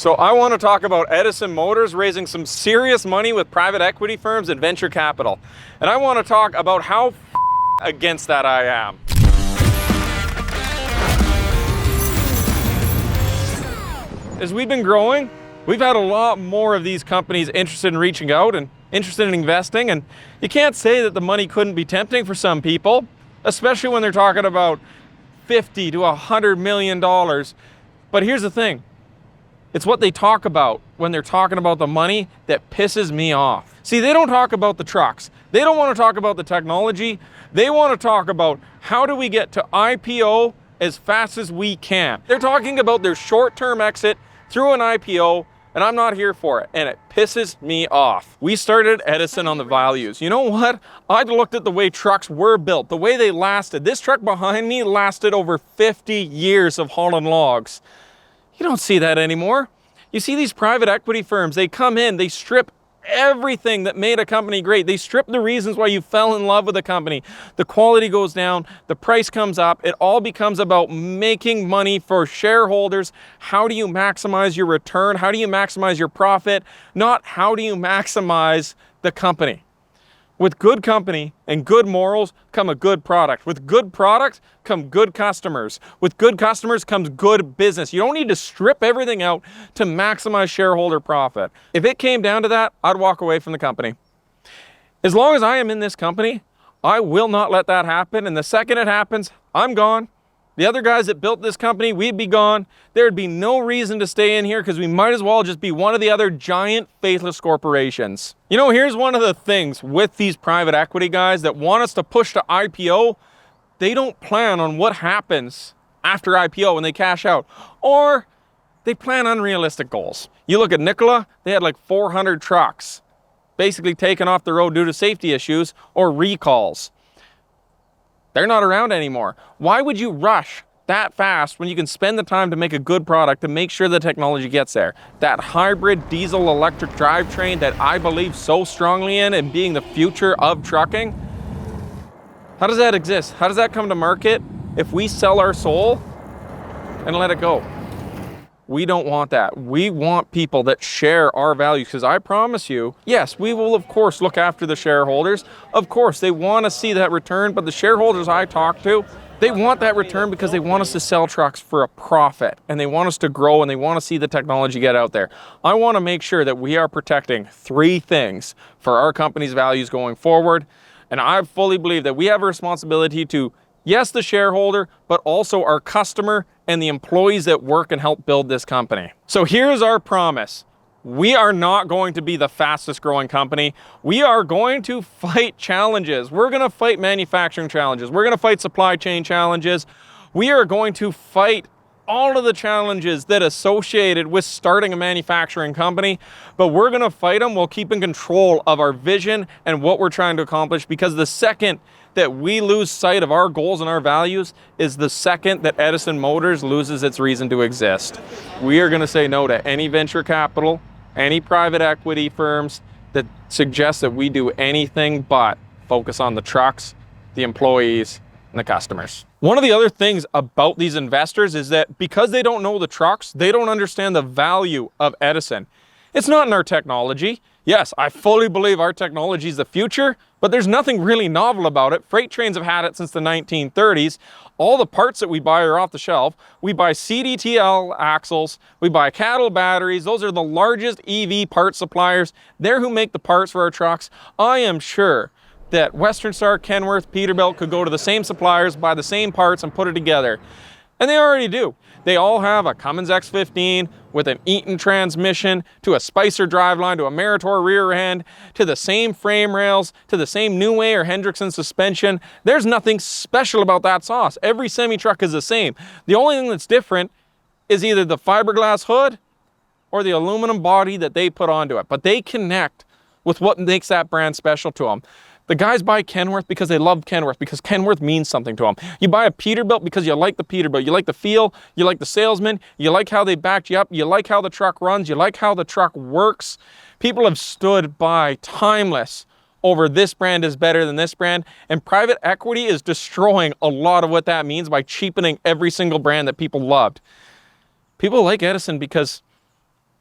So I want to talk about Edison Motors raising some serious money with private equity firms and venture capital. And I want to talk about how against that I am. As we've been growing, we've had a lot more of these companies interested in reaching out and interested in investing. And you can't say that the money couldn't be tempting for some people, especially when they're talking about $50 to $100 million. But here's the thing. It's what they talk about when they're talking about the money that pisses me off. See, they don't talk about the trucks. They don't want to talk about the technology. They want to talk about how do we get to IPO as fast as we can. They're talking about their short-term exit through an IPO, and I'm not here for it, and it pisses me off. We started Edison on the values. You know what? I looked at the way trucks were built, the way they lasted. This truck behind me lasted over 50 years of hauling logs. You don't see that anymore. You see these private equity firms, they come in, they strip everything that made a company great. They strip the reasons why you fell in love with a company. The quality goes down, the price comes up. It all becomes about making money for shareholders. How do you maximize your return? How do you maximize your profit? Not how do you maximize the company. With good company and good morals come a good product. With good product come good customers. With good customers comes good business. You don't need to strip everything out to maximize shareholder profit. If it came down to that, I'd walk away from the company. As long as I am in this company, I will not let that happen. And the second it happens, I'm gone. The other guys that built this company, we'd be gone. There'd be no reason to stay in here because we might as well just be one of the other giant faithless corporations. You know, here's one of the things with these private equity guys that want us to push to IPO. They don't plan on what happens after IPO when they cash out, or they plan unrealistic goals. You look at Nikola, they had like 400 trucks basically taken off the road due to safety issues or recalls. They're not around anymore. Why would you rush that fast when you can spend the time to make a good product to make sure the technology gets there? That hybrid diesel electric drivetrain that I believe so strongly in and being the future of trucking. How does that exist? How does that come to market if we sell our soul and let it go? We don't want that. We want people that share our values, because I promise you, yes, we will of course look after the shareholders. Of course, they want to see that return, but the shareholders I talk to, they want that return because they want us to sell trucks for a profit, and they want us to grow, and they want to see the technology get out there. I want to make sure that we are protecting three things for our company's values going forward, and I fully believe that we have a responsibility to, yes, the shareholder, but also our customer and the employees that work and help build this company. So here's our promise. We are not going to be the fastest growing company. We are going to fight challenges. We're going to fight manufacturing challenges. We're going to fight supply chain challenges. We are going to fight all of the challenges that associated with starting a manufacturing company, but we're going to fight them while keeping control of our vision and what we're trying to accomplish, because the second that we lose sight of our goals and our values is the second that Edison Motors loses its reason to exist. We are going to say no to any venture capital, any private equity firms that suggest that we do anything but focus on the trucks, the employees, and the customers. One of the other things about these investors is that because they don't know the trucks, they don't understand the value of Edison. It's not in our technology. Yes, I fully believe our technology is the future, but there's nothing really novel about it. Freight trains have had it since the 1930s. All the parts that we buy are off the shelf. We buy CDTL axles, we buy cattle batteries. Those are the largest EV part suppliers. They're who make the parts for our trucks. I am sure that Western Star, Kenworth, Peterbilt could go to the same suppliers, buy the same parts, and put it together. And they already do. They all have a Cummins X15 with an Eaton transmission, to a Spicer driveline, to a Meritor rear end, to the same frame rails, to the same New Way or Hendrickson suspension. There's nothing special about that sauce. Every semi-truck is the same. The only thing that's different is either the fiberglass hood or the aluminum body that they put onto it. But they connect with what makes that brand special to them. The guys buy Kenworth because they love Kenworth, because Kenworth means something to them. You buy a Peterbilt because you like the Peterbilt. You like the feel, you like the salesman, you like how they backed you up, you like how the truck runs, you like how the truck works. People have stood by timeless over this brand is better than this brand, and private equity is destroying a lot of what that means by cheapening every single brand that people loved. People like Edison because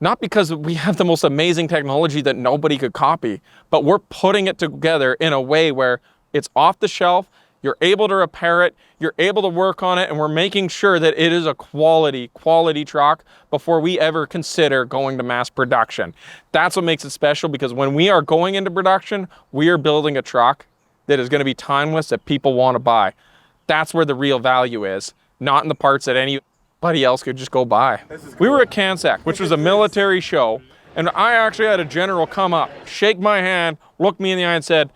Not because we have the most amazing technology that nobody could copy, but we're putting it together in a way where it's off the shelf, you're able to repair it, you're able to work on it, and we're making sure that it is a quality truck before we ever consider going to mass production. That's what makes it special, because when we are going into production, we are building a truck that is going to be timeless, that people want to buy. That's where the real value is, not in the parts that anybody else could just go buy. We were at CANSEC, which was a military show, and I actually had a general come up, shake my hand, look me in the eye and said,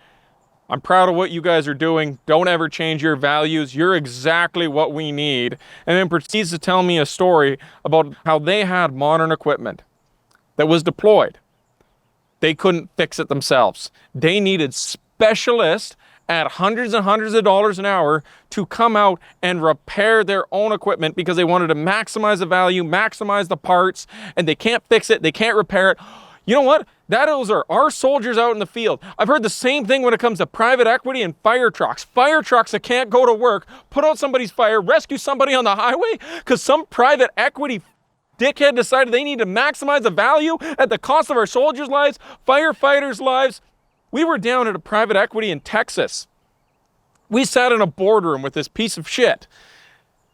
"I'm proud of what you guys are doing. Don't ever change your values. You're exactly what we need." And then proceeds to tell me a story about how they had modern equipment that was deployed. They couldn't fix it themselves. They needed specialists at hundreds and hundreds of dollars an hour to come out and repair their own equipment because they wanted to maximize the value, maximize the parts, and they can't fix it, they can't repair it. You know what? Those are our soldiers out in the field. I've heard the same thing when it comes to private equity and fire trucks. Fire trucks that can't go to work, put out somebody's fire, rescue somebody on the highway because some private equity dickhead decided they need to maximize the value at the cost of our soldiers' lives, firefighters' lives. We were down at a private equity in Texas. We sat in a boardroom with this piece of shit.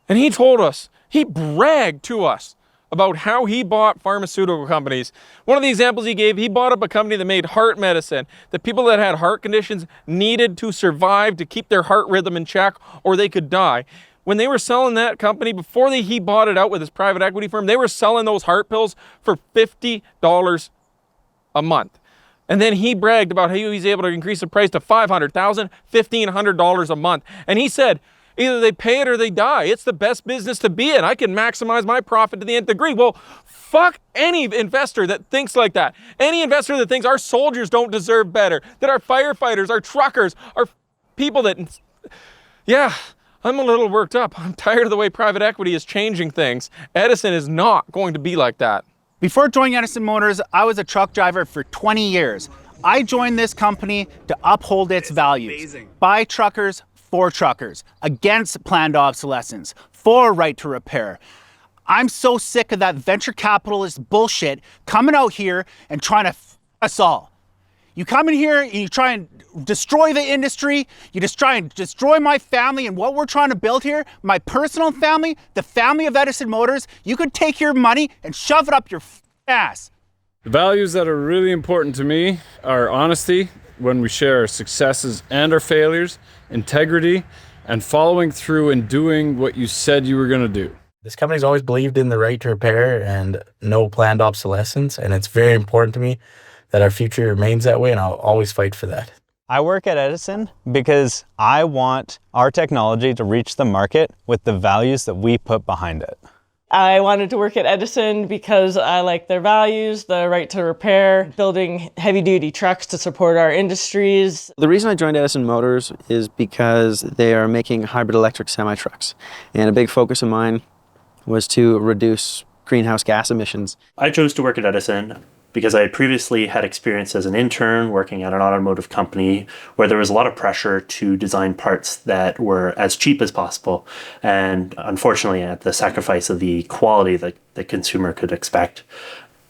And he told us, he bragged to us about how he bought pharmaceutical companies. One of the examples he gave, he bought up a company that made heart medicine. The people that had heart conditions needed to survive to keep their heart rhythm in check or they could die. When they were selling that company, before he bought it out with his private equity firm, they were selling those heart pills for $50 a month. And then he bragged about how he was able to increase the price to $500,000, $1,500 a month. And he said, either they pay it or they die. It's the best business to be in. I can maximize my profit to the nth degree. Well, fuck any investor that thinks like that. Any investor that thinks our soldiers don't deserve better, that our firefighters, our truckers, our people that... Yeah, I'm a little worked up. I'm tired of the way private equity is changing things. Edison is not going to be like that. Before joining Edison Motors, I was a truck driver for 20 years. I joined this company to uphold its values. By truckers, for truckers, against planned obsolescence, for right to repair. I'm so sick of that venture capitalist bullshit coming out here and trying to f us all. You come in here and you try and destroy the industry, you just try and destroy my family and what we're trying to build here, my personal family, the family of Edison Motors. You could take your money and shove it up your ass. The values that are really important to me are honesty when we share our successes and our failures, integrity, and following through and doing what you said you were going to do. This company's always believed in the right to repair and no planned obsolescence, and it's very important to me that our future remains that way, and I'll always fight for that. I work at Edison because I want our technology to reach the market with the values that we put behind it. I wanted to work at Edison because I like their values, the right to repair, building heavy-duty trucks to support our industries. The reason I joined Edison Motors is because they are making hybrid electric semi-trucks. And a big focus of mine was to reduce greenhouse gas emissions. I chose to work at Edison because I had previously had experience as an intern working at an automotive company where there was a lot of pressure to design parts that were as cheap as possible, and unfortunately at the sacrifice of the quality that the consumer could expect.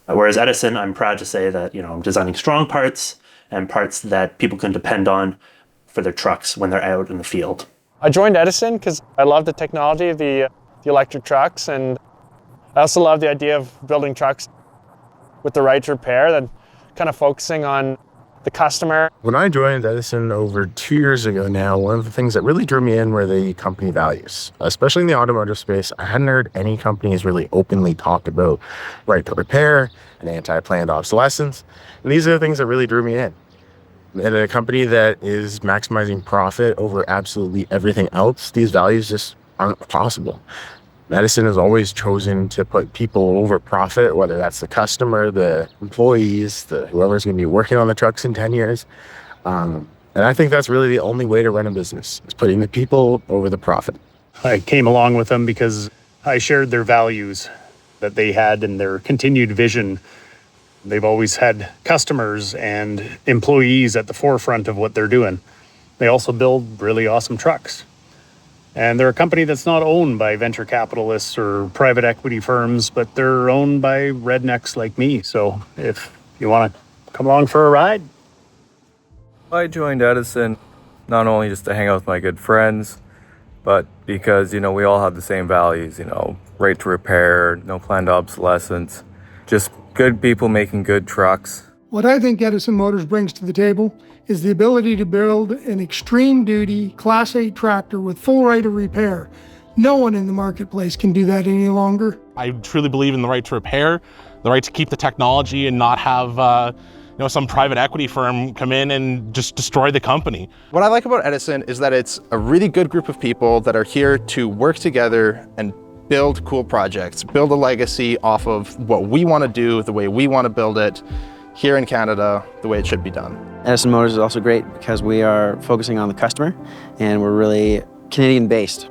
Whereas Edison, I'm proud to say that I'm designing strong parts and parts that people can depend on for their trucks when they're out in the field. I joined Edison because I love the technology of the electric trucks, and I also love the idea of building trucks with the right to repair and kind of focusing on the customer. When I joined Edison over 2 years ago now, one of the things that really drew me in were the company values. Especially in the automotive space, I hadn't heard any companies really openly talk about right to repair and anti-planned obsolescence. And these are the things that really drew me in. And a company that is maximizing profit over absolutely everything else, these values just aren't possible. Edison has always chosen to put people over profit, whether that's the customer, the employees, whoever's going to be working on the trucks in 10 years. And I think that's really the only way to run a business, is putting the people over the profit. I came along with them because I shared their values that they had and their continued vision. They've always had customers and employees at the forefront of what they're doing. They also build really awesome trucks. And they're a company that's not owned by venture capitalists or private equity firms, but they're owned by rednecks like me. So if you want to come along for a ride. I joined Edison not only just to hang out with my good friends, but because, we all have the same values, right to repair, no planned obsolescence, just good people making good trucks. What I think Edison Motors brings to the table is the ability to build an extreme duty Class 8 tractor with full right of repair. No one in the marketplace can do that any longer. I truly believe in the right to repair, the right to keep the technology and not have some private equity firm come in and just destroy the company. What I like about Edison is that it's a really good group of people that are here to work together and build cool projects, build a legacy off of what we want to do, the way we want to build it here in Canada, the way it should be done. Edison Motors is also great because we are focusing on the customer and we're really Canadian-based,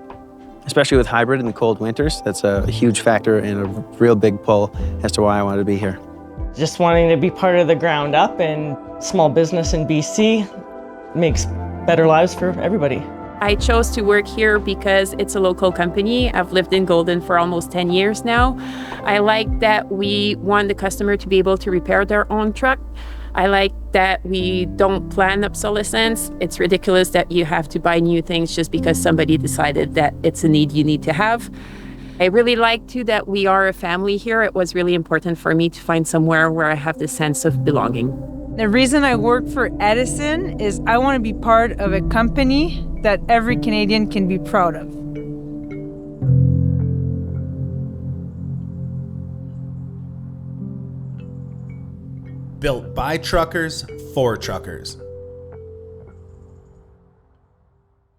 especially with hybrid in the cold winters. That's a huge factor and a real big pull as to why I wanted to be here. Just wanting to be part of the ground up and small business in BC makes better lives for everybody. I chose to work here because it's a local company. I've lived in Golden for almost 10 years now. I like that we want the customer to be able to repair their own truck. I like that we don't plan obsolescence. It's ridiculous that you have to buy new things just because somebody decided that it's a need you need to have. I really like too that we are a family here. It was really important for me to find somewhere where I have the sense of belonging. The reason I work for Edison is I want to be part of a company that every Canadian can be proud of. Built by truckers, for truckers.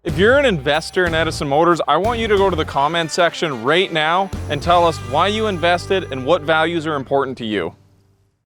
If you're an investor in Edison Motors, I want you to go to the comment section right now and tell us why you invested and what values are important to you.